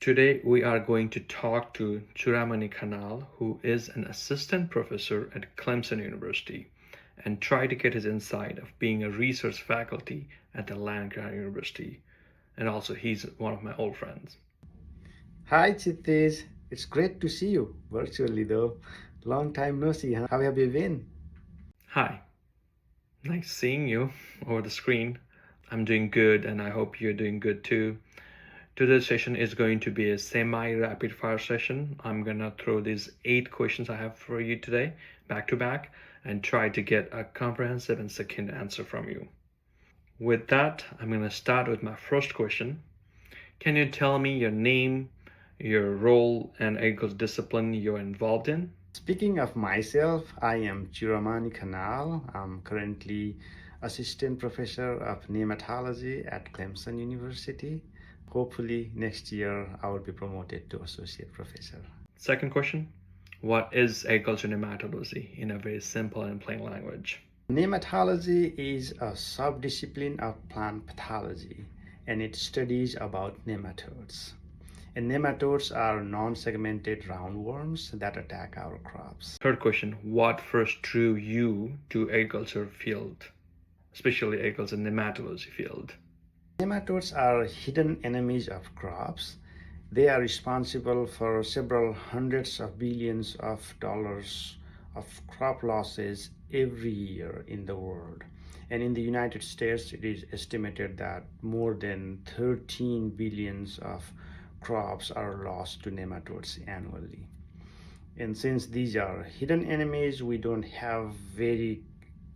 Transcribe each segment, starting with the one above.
Today we are going to talk to Churamani Khanal, who is an assistant professor at Clemson University, and try to get his insight of being a research faculty at the land grant university. And also, he's one of my old friends. Hi Chitesh, it's great to see you virtually though. Long time no see, huh? How have you been? Hi, nice seeing you over the screen. I'm doing good, and I hope you're doing good too. Today's session is going to be a semi-rapid fire session. I'm gonna throw these 8 questions I have for you today back to back and try to get a comprehensive and succinct answer from you. With that, I'm gonna start with my first question. Can you tell me your name, your role, and agricultural discipline you're involved in? Speaking of myself, I am Chiramani Kanal. I'm currently assistant professor of nematology at Clemson University. Hopefully next year I will be promoted to associate professor. Second question. What is agricultural nematology in a very simple and plain language? Nematology is a subdiscipline of plant pathology and it studies about nematodes. And nematodes are non-segmented roundworms that attack our crops. Third question. What first drew you to agriculture field, especially agriculture nematology field? Nematodes are hidden enemies of crops. They are responsible for several hundreds of billions of dollars of crop losses every year in the world. And in the United States, it is estimated that more than 13 billions of crops are lost to nematodes annually. And since these are hidden enemies, we don't have very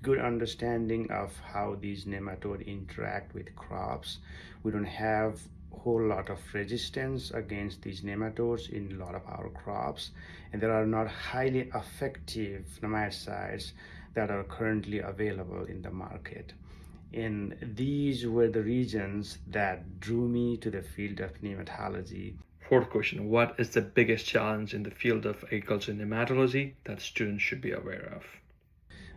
good understanding of how these nematode interact with crops. We don't have a whole lot of resistance against these nematodes in a lot of our crops, and there are not highly effective nematicides that are currently available in the market. And these were the reasons that drew me to the field of nematology. Fourth question. What is the biggest challenge in the field of agriculture nematology that students should be aware of?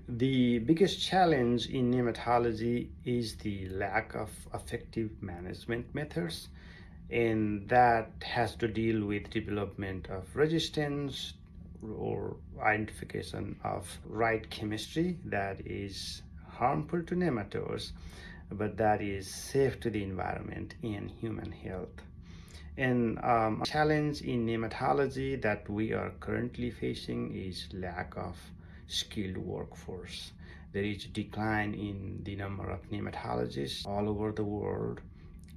The biggest challenge in nematology is the lack of effective management methods, and that has to deal with development of resistance or identification of right chemistry that is harmful to nematodes, but that is safe to the environment and human health. And a challenge in nematology that we are currently facing is lack of skilled workforce. There is a decline in the number of nematologists all over the world,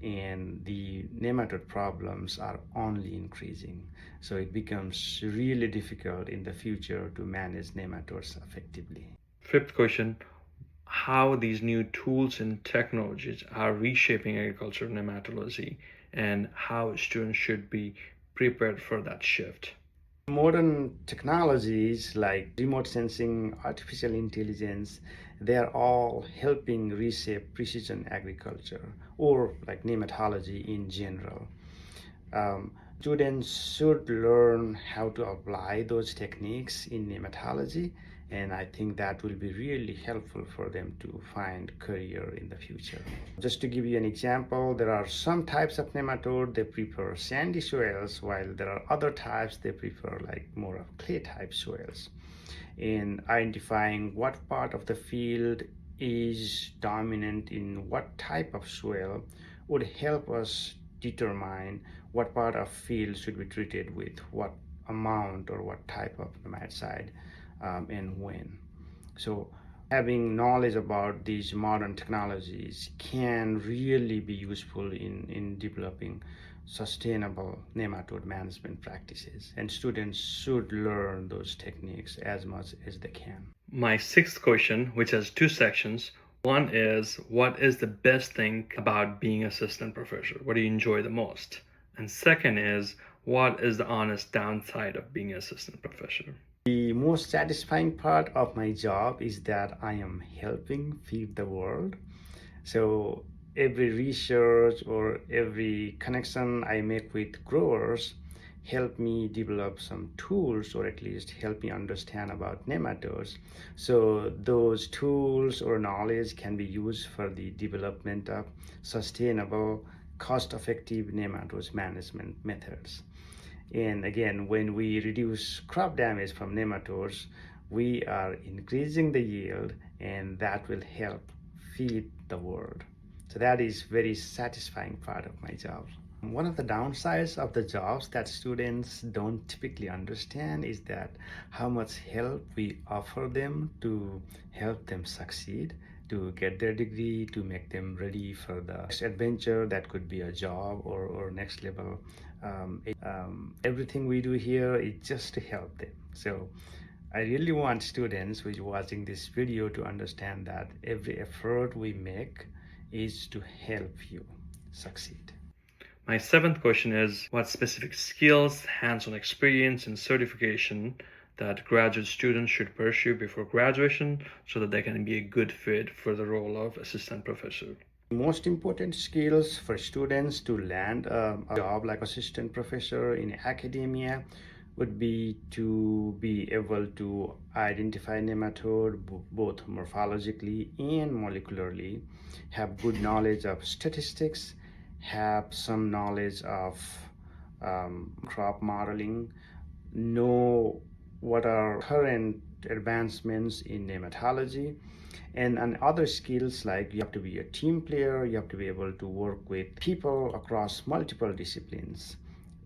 and the nematode problems are only increasing. So it becomes really difficult in the future to manage nematodes effectively. Fifth question. How these new tools and technologies are reshaping agriculture nematology and how students should be prepared for that shift. Modern technologies like remote sensing, artificial intelligence, they are all helping reshape precision agriculture or like nematology in general. Students should learn how to apply those techniques in nematology, and I think that will be really helpful for them to find career in the future. Just to give you an example, there are some types of nematode they prefer sandy soils, while there are other types they prefer like more of clay type soils. In identifying what part of the field is dominant in what type of soil would help us determine what part of field should be treated with what amount or what type of nematicide and when. So having knowledge about these modern technologies can really be useful in developing sustainable nematode management practices, and students should learn those techniques as much as they can. My sixth question, which has 2 sections. One is, what is the best thing about being assistant professor? What do you enjoy the most? And second is, what is the honest downside of being assistant professor? The most satisfying part of my job is that I am helping feed the world. So every research or every connection I make with growers help me develop some tools, or at least help me understand about nematodes. So those tools or knowledge can be used for the development of sustainable cost-effective nematode management methods. And again, when we reduce crop damage from nematodes, we are increasing the yield, and that will help feed the world. So that is very satisfying part of my job. One of the downsides of the jobs that students don't typically understand is that how much help we offer them to help them succeed, to get their degree, to make them ready for the next adventure that could be a job or next level. Everything we do here is just to help them. So I really want students who is watching this video to understand that every effort we make is to help you succeed. My seventh question is, what specific skills, hands-on experience, and certification that graduate students should pursue before graduation so that they can be a good fit for the role of assistant professor? Most important skills for students to land a job like assistant professor in academia would be to be able to identify nematode both morphologically and molecularly, have good knowledge of statistics, have some knowledge of crop modeling, know what are current advancements in nematology, and other skills like you have to be a team player, you have to be able to work with people across multiple disciplines.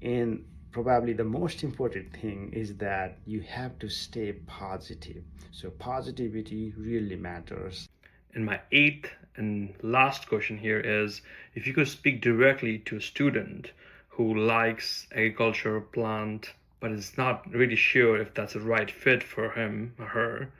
And probably the most important thing is that you have to stay positive. So positivity really matters. And my eighth and last question here is, if you could speak directly to a student who likes agriculture, plant, but is not really sure if that's the right fit for him or her,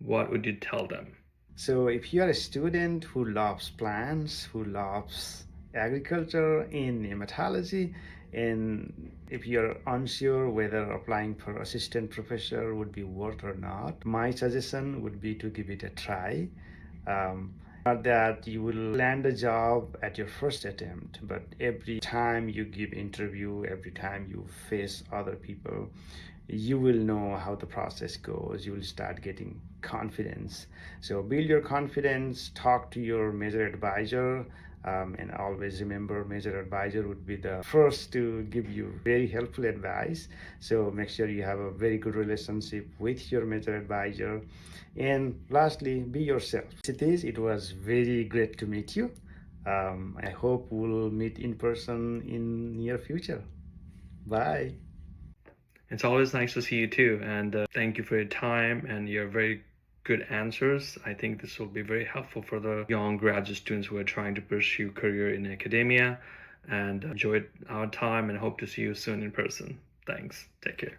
what would you tell them? So if you are a student who loves plants, who loves agriculture in nematology, and if you're unsure whether applying for assistant professor would be worth or not, my suggestion would be to give it a try. Not that you will land a job at your first attempt, but every time you give interview, every time you face other people, you will know how the process goes. You will start getting confidence. So build your confidence, talk to your major advisor, and always remember major advisor would be the first to give you very helpful advice. So make sure you have a very good relationship with your major advisor. And lastly, be yourself. It was very great to meet you. I hope we'll meet in person in near future. Bye. It's always nice to see you too, and thank you for your time and your very good answers. I think this will be very helpful for the young graduate students who are trying to pursue career in academia, and enjoyed our time and hope to see you soon in person. Thanks. Take care.